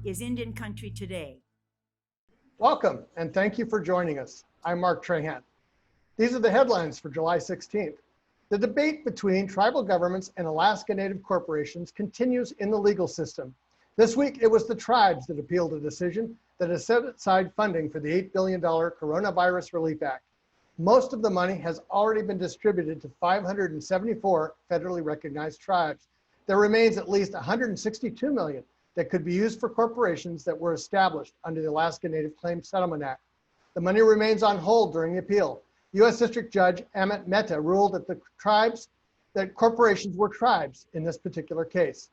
is Indian Country Today. Welcome, and thank you for joining us. I'm Mark Trahan. These are the headlines for July 16th. The debate between tribal governments and Alaska Native corporations continues in the legal system. This week, it was the tribes that appealed a decision that has set aside funding for the $8 billion Coronavirus Relief Act. Most of the money has already been distributed to 574 federally recognized tribes. There remains at least $162 million that could be used for corporations that were established under the Alaska Native Claims Settlement Act. The money remains on hold during the appeal. U.S. District Judge Amit Mehta ruled that corporations were tribes in this particular case.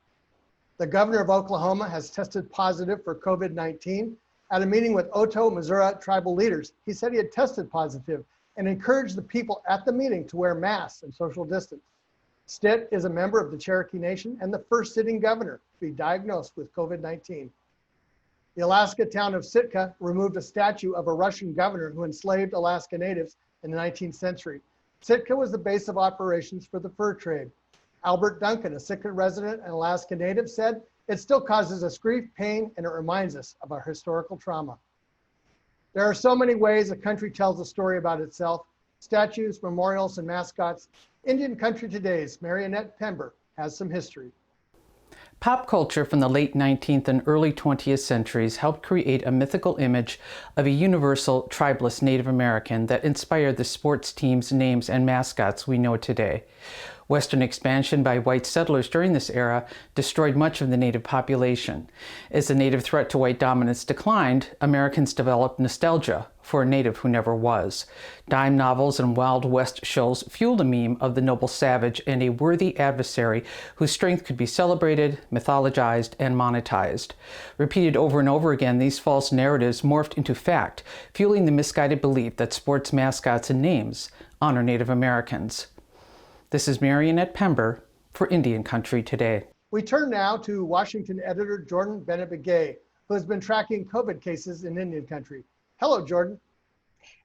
The governor of Oklahoma has tested positive for COVID-19. At a meeting with Otoe, Missouri tribal leaders, he said he had tested positive and encouraged the people at the meeting to wear masks and social distance. Stitt is a member of the Cherokee Nation and the first sitting governor to be diagnosed with COVID-19. The Alaska town of Sitka removed a statue of a Russian governor who enslaved Alaska natives in the 19th century. Sitka was the base of operations for the fur trade. Albert Duncan, a Sitka resident and Alaska native, said, "It still causes us grief, pain, and it reminds us of our historical trauma." There are so many ways a country tells a story about itself: statues, memorials, and mascots. Indian Country Today's Marionette Pember has some history. Pop culture from the late 19th and early 20th centuries helped create a mythical image of a universal, tribeless Native American that inspired the sports teams, names, and mascots we know today. Western expansion by white settlers during this era destroyed much of the Native population. As the Native threat to white dominance declined, Americans developed nostalgia for a Native who never was. Dime novels and Wild West shows fueled a meme of the noble savage and a worthy adversary whose strength could be celebrated, mythologized, and monetized. Repeated over and over again, these false narratives morphed into fact, fueling the misguided belief that sports mascots and names honor Native Americans. This is Marionette Pember for Indian Country Today. We turn now to Washington editor Jordan Bennett-Begay, who has been tracking COVID cases in Indian Country. Hello, Jordan.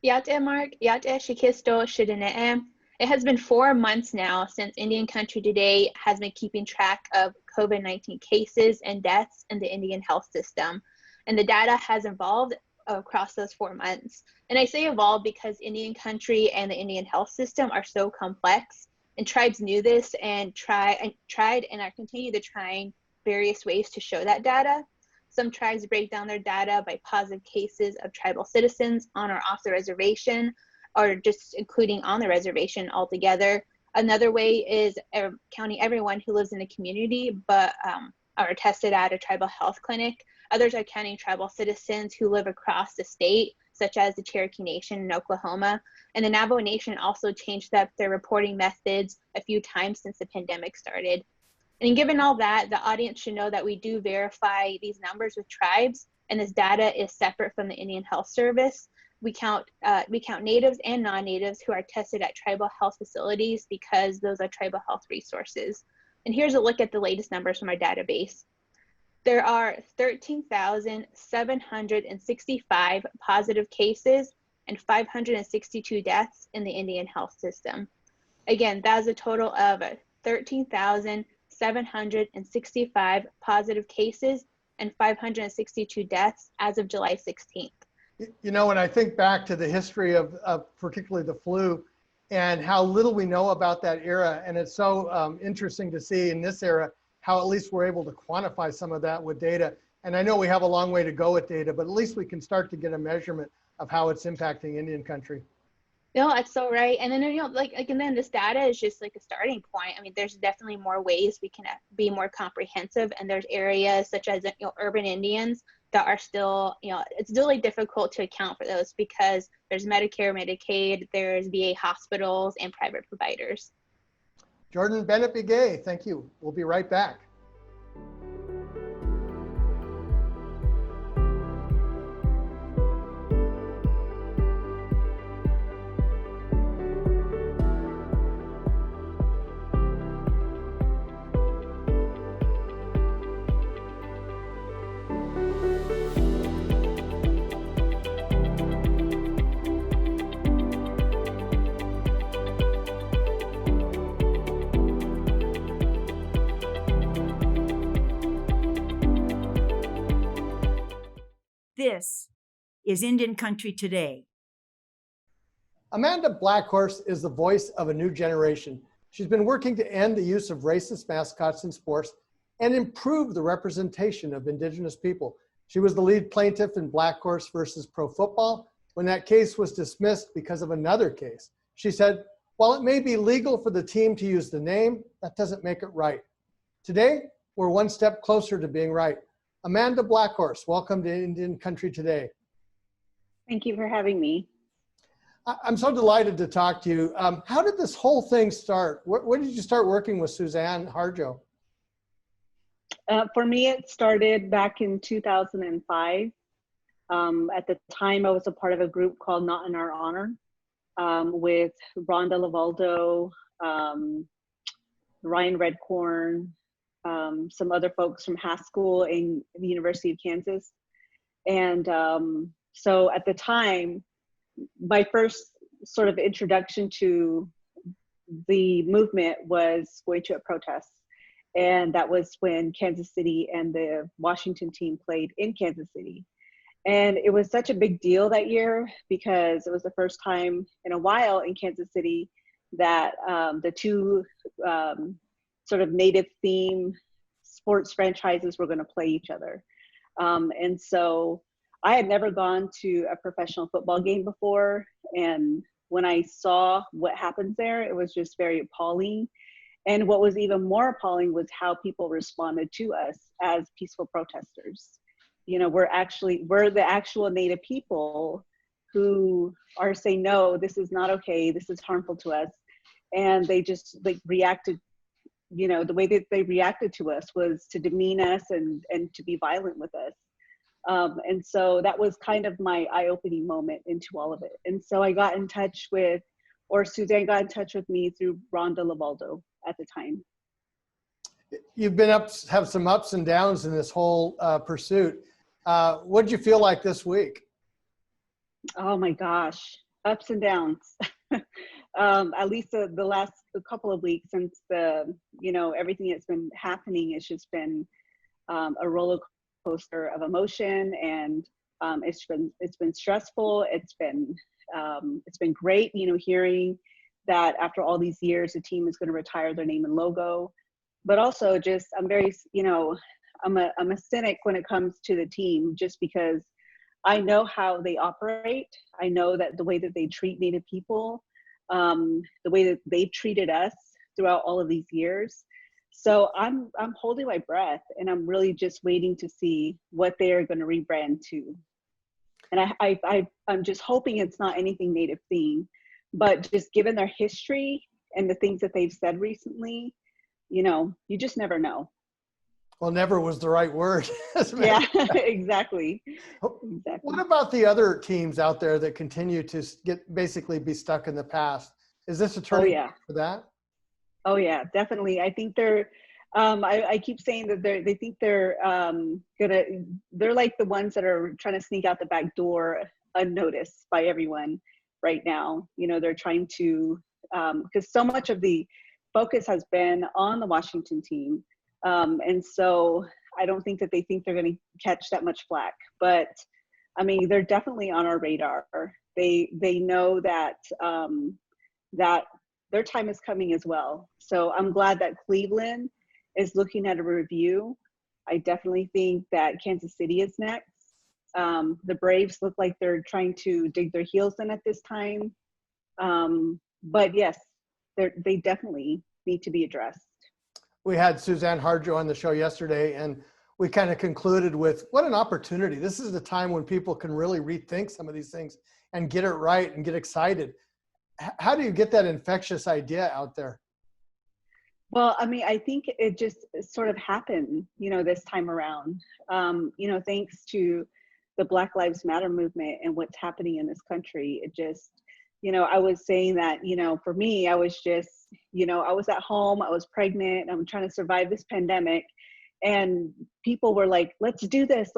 Yate Mark, Yate Shikisto Shidane'em. It has been 4 months now since Indian Country Today has been keeping track of COVID-19 cases and deaths in the Indian health system. And the data has evolved across those 4 months. And I say evolved because Indian Country and the Indian health system are so complex. And tribes knew this and tried and are continue to trying various ways to show that data. Some tribes break down their data by positive cases of tribal citizens on or off the reservation, or just including on the reservation altogether. Another way is counting everyone who lives in a community but are tested at a tribal health clinic. Others are counting tribal citizens who live across the state, such as the Cherokee Nation in Oklahoma. And the Navajo Nation also changed up their reporting methods a few times since the pandemic started. And given all that, the audience should know that we do verify these numbers with tribes, and this data is separate from the Indian Health Service. We count natives and non-natives who are tested at tribal health facilities because those are tribal health resources. And here's a look at the latest numbers from our database. There are 13,765 positive cases and 562 deaths in the Indian health system. Again, that's a total of 13,765 positive cases and 562 deaths as of July 16th. You know, when I think back to the history of particularly the flu and how little we know about that era, and it's so interesting to see in this era how at least we're able to quantify some of that with data. And I know we have a long way to go with data, but at least we can start to get a measurement of how it's impacting Indian Country. No, that's so right. And then, and then this data is just like a starting point. I mean, there's definitely more ways we can be more comprehensive. And there's areas such as, urban Indians that are still, it's really difficult to account for those because there's Medicare, Medicaid, there's VA hospitals and private providers. Jordan Bennett-Begay, thank you. We'll be right back. is Indian Country Today. Amanda Blackhorse is the voice of a new generation. She's been working to end the use of racist mascots in sports and improve the representation of Indigenous people. She was the lead plaintiff in Blackhorse versus Pro Football when that case was dismissed because of another case. She said, while it may be legal for the team to use the name, that doesn't make it right. Today, we're one step closer to being right. Amanda Blackhorse, welcome to Indian Country Today. Thank you for having me. I'm so delighted to talk to you. How did this whole thing start? When did you start working with Suzanne Harjo? For me, it started back in 2005. At the time, I was a part of a group called Not in Our Honor with Rhonda Lavaldo, Ryan Redcorn, some other folks from Haskell and the University of Kansas. And so at the time, my first sort of introduction to the movement was going to a protest. And that was when Kansas City and the Washington team played in Kansas City. And it was such a big deal that year because it was the first time in a while in Kansas City that the two sort of native theme sports franchises were going to play each other. And so I had never gone to a professional football game before. And when I saw what happens there, it was just very appalling. And what was even more appalling was how people responded to us as peaceful protesters. You know, we're the actual Native people who are saying, no, this is not okay. This is harmful to us. And they just reacted, you know, the way that they reacted to us was to demean us and to be violent with us. And so that was kind of my eye-opening moment into all of it. And so I got in touch with, or Suzanne got in touch with me through Rhonda Lavaldo at the time. You've been have some ups and downs in this whole pursuit. What did you feel like this week? Oh my gosh, ups and downs. At least the last couple of weeks since everything that's been happening, it's just been a roller coaster of emotion, and it's been stressful. It's been great, hearing that after all these years, the team is going to retire their name and logo. But also, just I'm very, I'm a cynic when it comes to the team, just because I know how they operate. I know that the way that they treat Native people, the way that they've treated us throughout all of these years. So I'm holding my breath, and I'm really just waiting to see what they are going to rebrand to. And I'm just hoping it's not anything Native themed, but just given their history and the things that they've said recently, you just never know. Well, never was the right word. Yeah, exactly. What about the other teams out there that continue to basically be stuck in the past? Is this a turning point for that? Oh yeah, definitely. I think they're, I keep saying that they think they're they're like the ones that are trying to sneak out the back door unnoticed by everyone right now. They're trying to, because so much of the focus has been on the Washington team. And so I don't think that they think they're going to catch that much flack, but I mean, they're definitely on our radar. They know that, that their time is coming as well. So I'm glad that Cleveland is looking at a review. I definitely think that Kansas City is next. The Braves look like they're trying to dig their heels in at this time. But yes, they definitely need to be addressed. We had Suzanne Harjo on the show yesterday, and we kind of concluded with what an opportunity. This is the time when people can really rethink some of these things and get it right and get excited. How do you get that infectious idea out there? Well, I mean, I think it just sort of happened, this time around, thanks to the Black Lives Matter movement and what's happening in this country. It just, I was saying that, for me, I was just, I was at home, I was pregnant, I'm trying to survive this pandemic. And people were like, let's do this.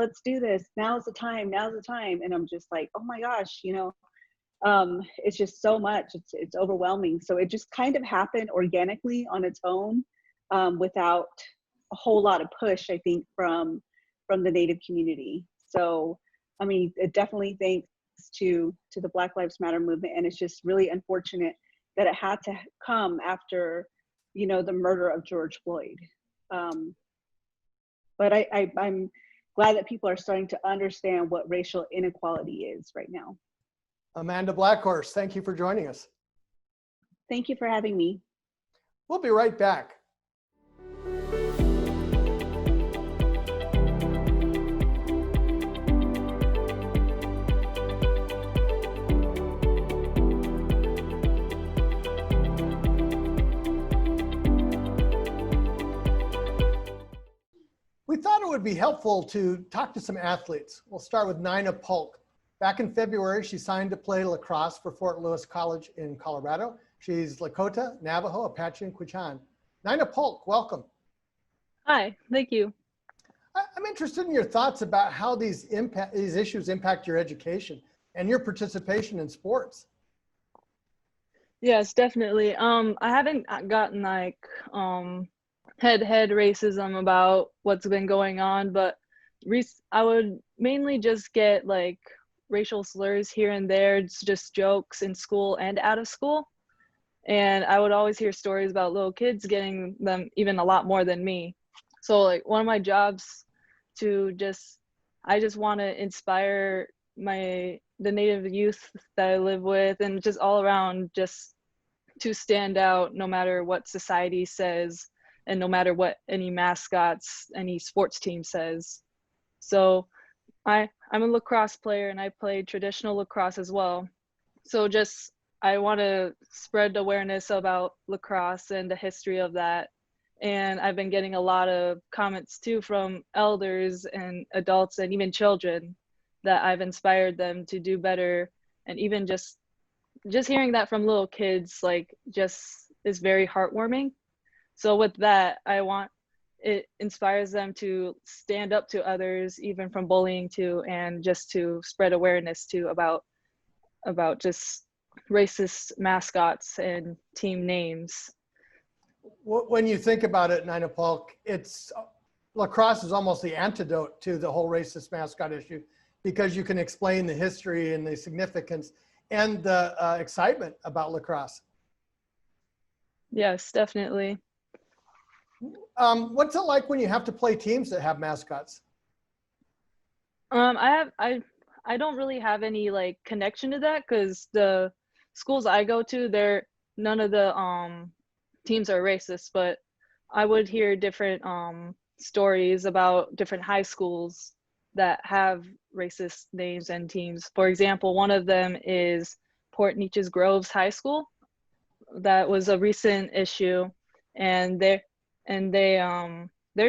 Now's the time. And I'm just like, oh my gosh, it's just so much, it's overwhelming. So it just kind of happened organically on its own, without a whole lot of push, I think, from the Native community. So I mean, it definitely thanks to the Black Lives Matter movement, and it's just really unfortunate that it had to come after, you know, the murder of George Floyd. But I'm glad that people are starting to understand what racial inequality is right now. Amanda Blackhorse, thank you for joining us. Thank you for having me. We'll be right back. We thought it would be helpful to talk to some athletes. We'll start with Nina Polk. Back in February, she signed to play lacrosse for Fort Lewis College in Colorado. She's Lakota, Navajo, Apache, and Quechan. Nina Polk, welcome. Hi, thank you. I'm interested in your thoughts about how these issues impact your education and your participation in sports. Yes, definitely. I haven't gotten like head-to-head racism about what's been going on, but I would mainly just get like racial slurs here and there. It's just jokes in school and out of school. And I would always hear stories about little kids getting them even a lot more than me. So like one of my jobs I just want to inspire the Native youth that I live with, and just all around, just to stand out no matter what society says and no matter what any mascots, any sports team says. So I'm a lacrosse player and I play traditional lacrosse as well. So I want to spread awareness about lacrosse and the history of that. And I've been getting a lot of comments too from elders and adults and even children that I've inspired them to do better. And even just hearing that from little kids, like, just is very heartwarming. So with that, it inspires them to stand up to others, even from bullying too, and just to spread awareness too about just racist mascots and team names. When you think about it, Nina Polk, lacrosse is almost the antidote to the whole racist mascot issue, because you can explain the history and the significance and the excitement about lacrosse. Yes, definitely. What's it like when you have to play teams that have mascots? I don't really have any like connection to that, because the schools I go to, none of the teams are racist, but I would hear different stories about different high schools that have racist names and teams. For example, one of them is Port Neches Groves High School. That was a recent issue, and their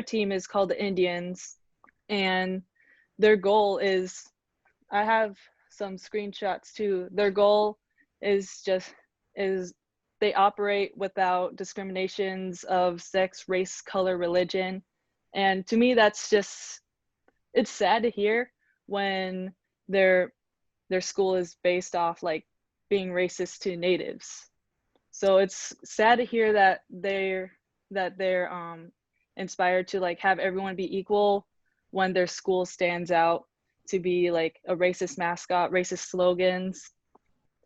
team is called the Indians, and their goal is, I have some screenshots too. Their goal is they operate without discriminations of sex, race, color, religion. And to me, it's sad to hear when their school is based off like being racist to natives. So it's sad to hear that they're inspired to like have everyone be equal when their school stands out to be like a racist mascot, racist slogans.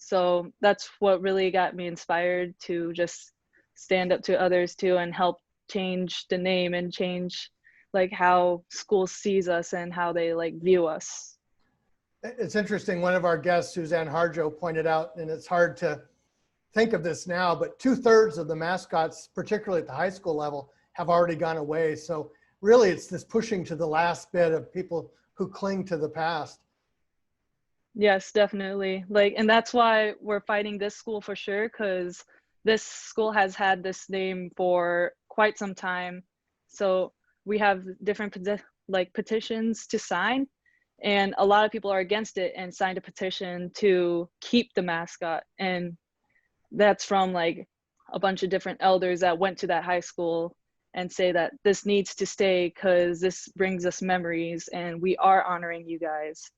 So that's what really got me inspired to just stand up to others too, and help change the name and change like how school sees us and how they like view us. It's interesting. One of our guests, Suzanne Harjo, pointed out, and it's hard to think of this now, but 2/3 of the mascots, particularly at the high school level, have already gone away. So really it's this pushing to the last bit of people who cling to the past. Yes, definitely. Like, and that's why we're fighting this school for sure, because this school has had this name for quite some time. So we have different petitions to sign, and a lot of people are against it and signed a petition to keep the mascot. And that's from like a bunch of different elders that went to that high school and say that this needs to stay because this brings us memories and we are honoring you guys.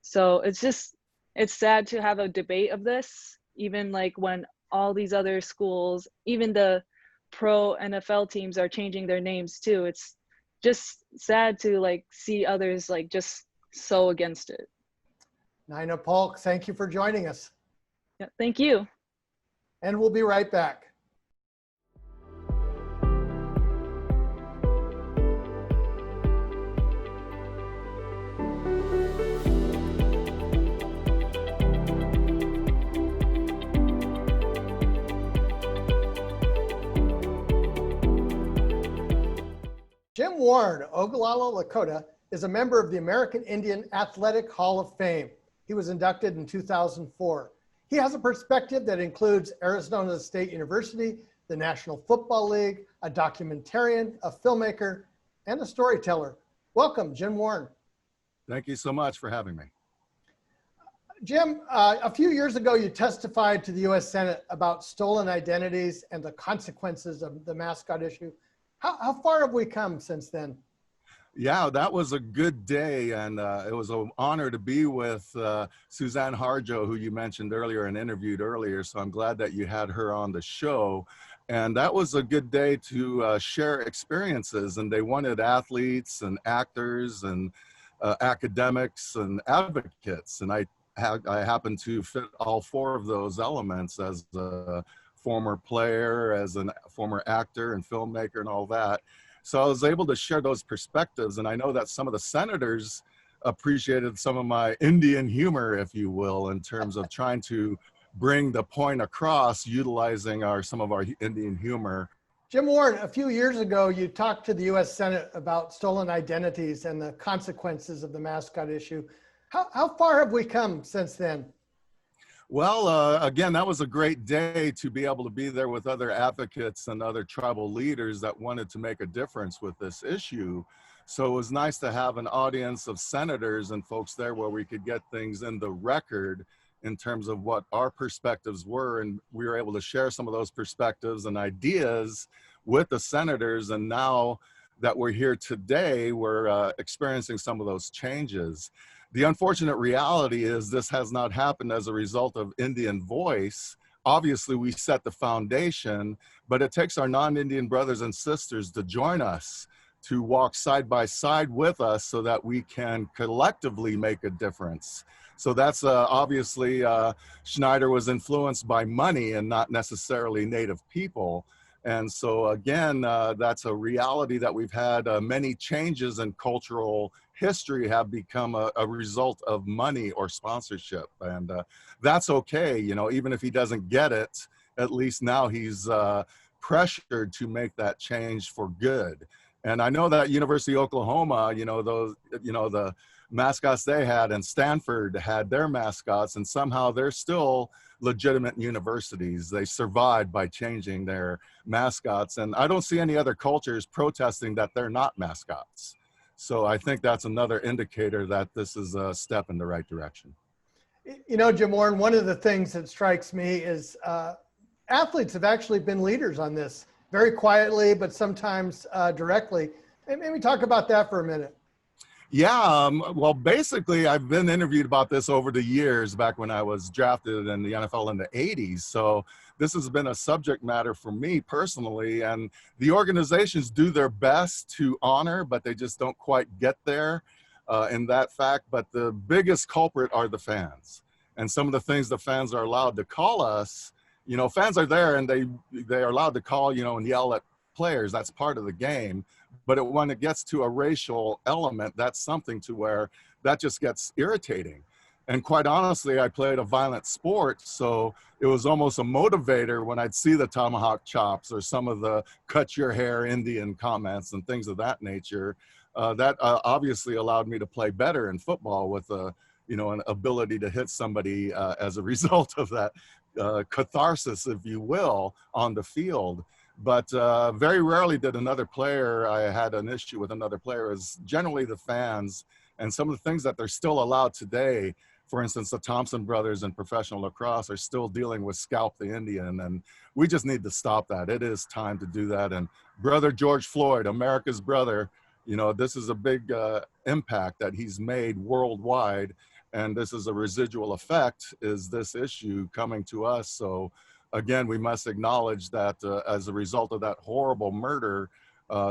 So it's sad to have a debate of this, even like when all these other schools, even the pro NFL teams, are changing their names too. It's just sad to like see others like just so against it. Nina Polk, thank you for joining us. Yeah, thank you. And we'll be right back. Jim Warne, Oglala, Lakota, is a member of the American Indian Athletic Hall of Fame. He was inducted in 2004. He has a perspective that includes Arizona State University, the National Football League, a documentarian, a filmmaker, and a storyteller. Welcome, Jim Warne. Thank you so much for having me. Jim, a few years ago, you testified to the U.S. Senate about stolen identities and the consequences of the mascot issue. How far have we come since then? Yeah, that was a good day, and it was an honor to be with Suzanne Harjo, who you mentioned earlier and interviewed earlier, so I'm glad that you had her on the show. And that was a good day to share experiences, and they wanted athletes and actors and academics and advocates, and I happen to fit all four of those elements as a former player, as a former actor and filmmaker and all that. So I was able to share those perspectives, and I know that some of the senators appreciated some of my Indian humor, if you will, in terms of trying to bring the point across utilizing some of our Indian humor. Jim Warne, a few years ago, you talked to the U.S. Senate about stolen identities and the consequences of the mascot issue. How far have we come since then? Well, again, that was a great day to be able to be there with other advocates and other tribal leaders that wanted to make a difference with this issue. So it was nice to have an audience of senators and folks there where we could get things in the record in terms of what our perspectives were. And we were able to share some of those perspectives and ideas with the senators. And now that we're here today, we're experiencing some of those changes. The unfortunate reality is this has not happened as a result of Indian voice. Obviously, we set the foundation, but it takes our non-Indian brothers and sisters to join us, to walk side by side with us so that we can collectively make a difference. So that's obviously, Schneider was influenced by money and not necessarily Native people. And so again, that's a reality that we've had. Many changes in cultural history have become a result of money or sponsorship. And that's okay, you know, even if he doesn't get it, at least now he's pressured to make that change for good. And I know that University of Oklahoma, the mascots they had, and Stanford had their mascots, and somehow they're still legitimate universities. They survived by changing their mascots. And I don't see any other cultures protesting that they're not mascots. So I think that's another indicator that this is a step in the right direction. You know, Jim Warne, one of the things that strikes me is athletes have actually been leaders on this, very quietly, but sometimes directly. Maybe talk about that for a minute. Yeah, well, basically, I've been interviewed about this over the years, back when I was drafted in the NFL in the 80s. So this has been a subject matter for me personally, and the organizations do their best to honor, but they just don't quite get there in that fact. But the biggest culprit are the fans. And some of the things the fans are allowed to call us, you know, fans are there and they are allowed to call, you know, and yell at players. That's part of the game. But when it gets to a racial element, that's something to where that just gets irritating. And quite honestly, I played a violent sport, so it was almost a motivator when I'd see the tomahawk chops or some of the cut your hair Indian comments and things of that nature. That obviously allowed me to play better in football with an ability to hit somebody as a result of that catharsis, if you will, on the field. But very rarely did I had an issue with another player. Is generally the fans and some of the things that they're still allowed today. For instance, the Thompson brothers in professional lacrosse are still dealing with scalp the Indian, and we just need to stop that. It is time to do that. And brother George Floyd, America's brother, you know, this is a big impact that he's made worldwide, and this is a residual effect, is this issue coming to us. So again, we must acknowledge that as a result of that horrible murder,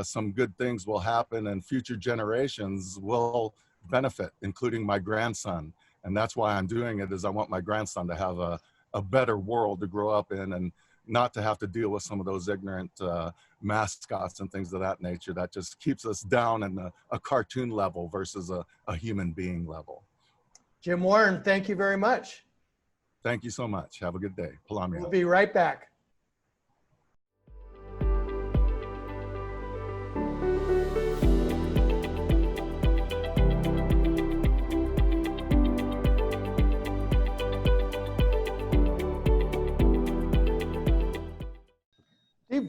some good things will happen and future generations will benefit, including my grandson. And that's why I'm doing it, is I want my grandson to have a better world to grow up in, and not to have to deal with some of those ignorant mascots and things of that nature that just keeps us down in a cartoon level versus a human being level. Jim Warne, thank you very much. Thank you so much. Have a good day. Palami. We'll be right back.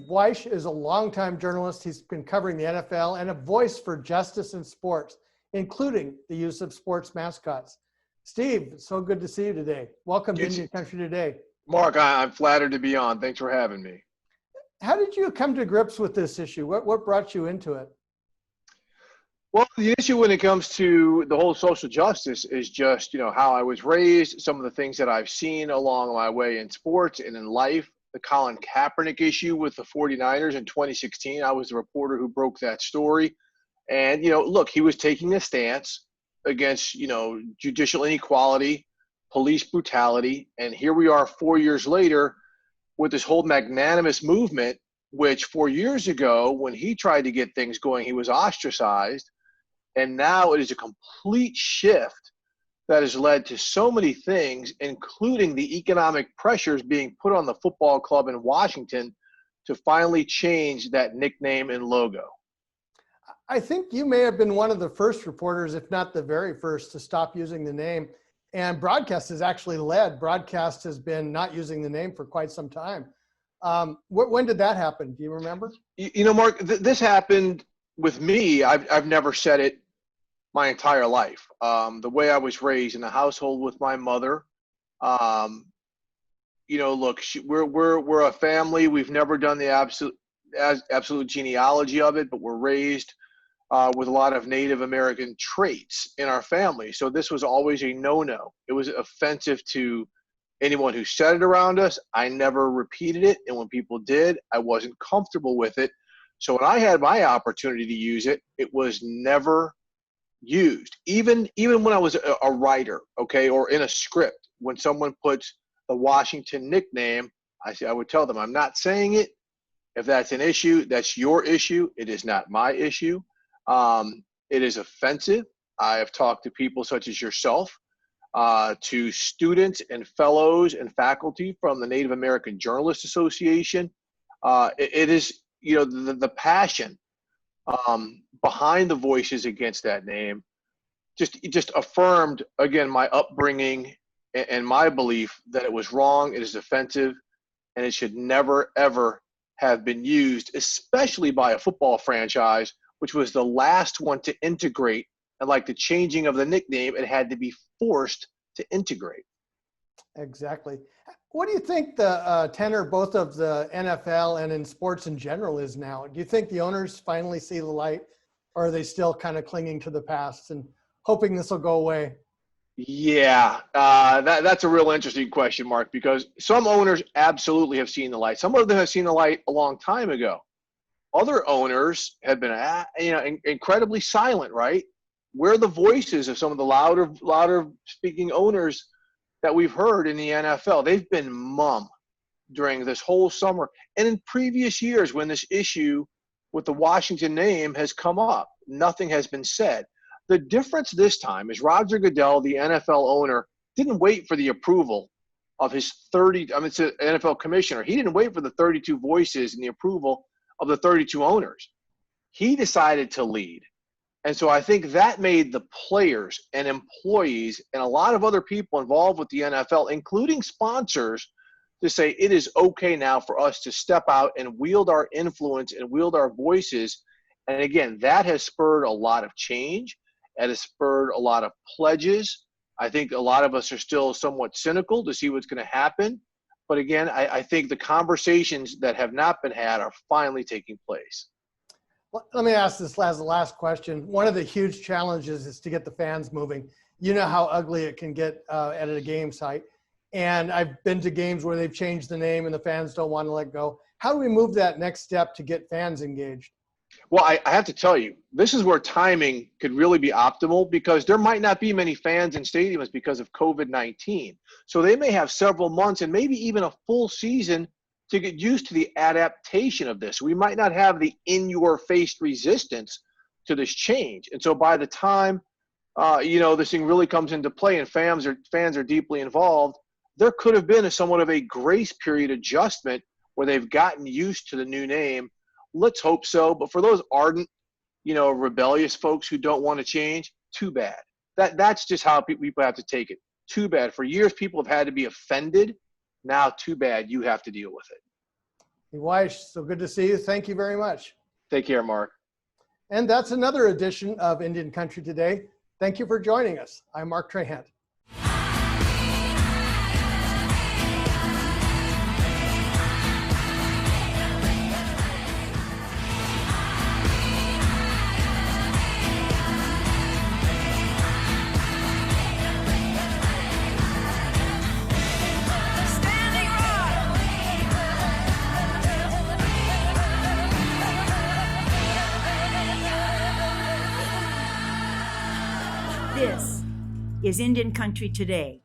Wyche is a longtime journalist. He's been covering the NFL and a voice for justice in sports, including the use of sports mascots. Steve, it's so good to see you today. Welcome to Indian Country Today. Mark, I'm flattered to be on. Thanks for having me. How did you come to grips with this issue? What brought you into it? Well, the issue when it comes to the whole social justice is just, how I was raised, some of the things that I've seen along my way in sports and in life. The Colin Kaepernick issue with the 49ers in 2016. I was the reporter who broke that story. And, look, he was taking a stance against, judicial inequality, police brutality. And here we are 4 years later with this whole magnanimous movement, which 4 years ago, when he tried to get things going, he was ostracized. And now it is a complete shift that has led to so many things, including the economic pressures being put on the football club in Washington to finally change that nickname and logo. I think you may have been one of the first reporters, if not the very first, to stop using the name. And broadcast has actually led. Broadcast has been not using the name for quite some time. When did that happen? Do you remember? Mark, this happened with me. I've never said it my entire life. The way I was raised in a household with my mother, look, we're a family. We've never done the absolute genealogy of it, but we're raised with a lot of Native American traits in our family. So this was always a no-no. It was offensive to anyone who said it around us. I never repeated it. And when people did, I wasn't comfortable with it. So when I had my opportunity to use it, it was never used. Even when I was a writer, okay, or in a script, when someone puts the Washington nickname, I would tell them, I'm not saying it. If that's an issue, that's your issue. It is not my issue. It is offensive. I have talked to people such as yourself, to students and fellows and faculty from the Native American Journalists Association. It is, the passion behind the voices against that name just affirmed, again, my upbringing and my belief that it was wrong, it is offensive, and it should never, ever have been used, especially by a football franchise, which was the last one to integrate. And like the changing of the nickname, it had to be forced to integrate. Exactly. What do you think the tenor both of the NFL and in sports in general is now? Do you think the owners finally see the light, or are they still kind of clinging to the past and hoping this will go away? Yeah, that's a real interesting question, Mark, because some owners absolutely have seen the light. Some of them have seen the light a long time ago. Other owners have been, incredibly silent, right? We're the voices of some of the louder speaking owners that we've heard in the NFL. They've been mum during this whole summer and in previous years when this issue with the Washington name has come up. Nothing has been said. The difference this time is Roger Goodell, the NFL owner, didn't wait for the approval of his it's an NFL commissioner. He didn't wait for the 32 voices and the approval of the 32 owners. He decided to lead. And so I think that made the players and employees and a lot of other people involved with the NFL, including sponsors, to say it is okay now for us to step out and wield our influence and wield our voices. And again, that has spurred a lot of change. It has spurred a lot of pledges. I think a lot of us are still somewhat cynical to see what's going to happen. But again, I think the conversations that have not been had are finally taking place. Let me ask this as the last question. One of the huge challenges is to get the fans moving. You know how ugly it can get at a game site. And I've been to games where they've changed the name and the fans don't want to let go. How do we move that next step to get fans engaged? Well, I have to tell you, this is where timing could really be optimal because there might not be many fans in stadiums because of COVID-19. So they may have several months and maybe even a full season to get used to the adaptation of this. We might not have the in-your-face resistance to this change. And so by the time, this thing really comes into play and fans are deeply involved, there could have been somewhat of a grace period adjustment where they've gotten used to the new name. Let's hope so. But for those ardent, rebellious folks who don't want to change, too bad. That's just how people have to take it. Too bad. For years, people have had to be offended. Now, too bad. You have to deal with it. Wyche, so good to see you. Thank you very much. Take care, Mark. And that's another edition of Indian Country Today. Thank you for joining us. I'm Mark Trahant. This is Indian Country Today.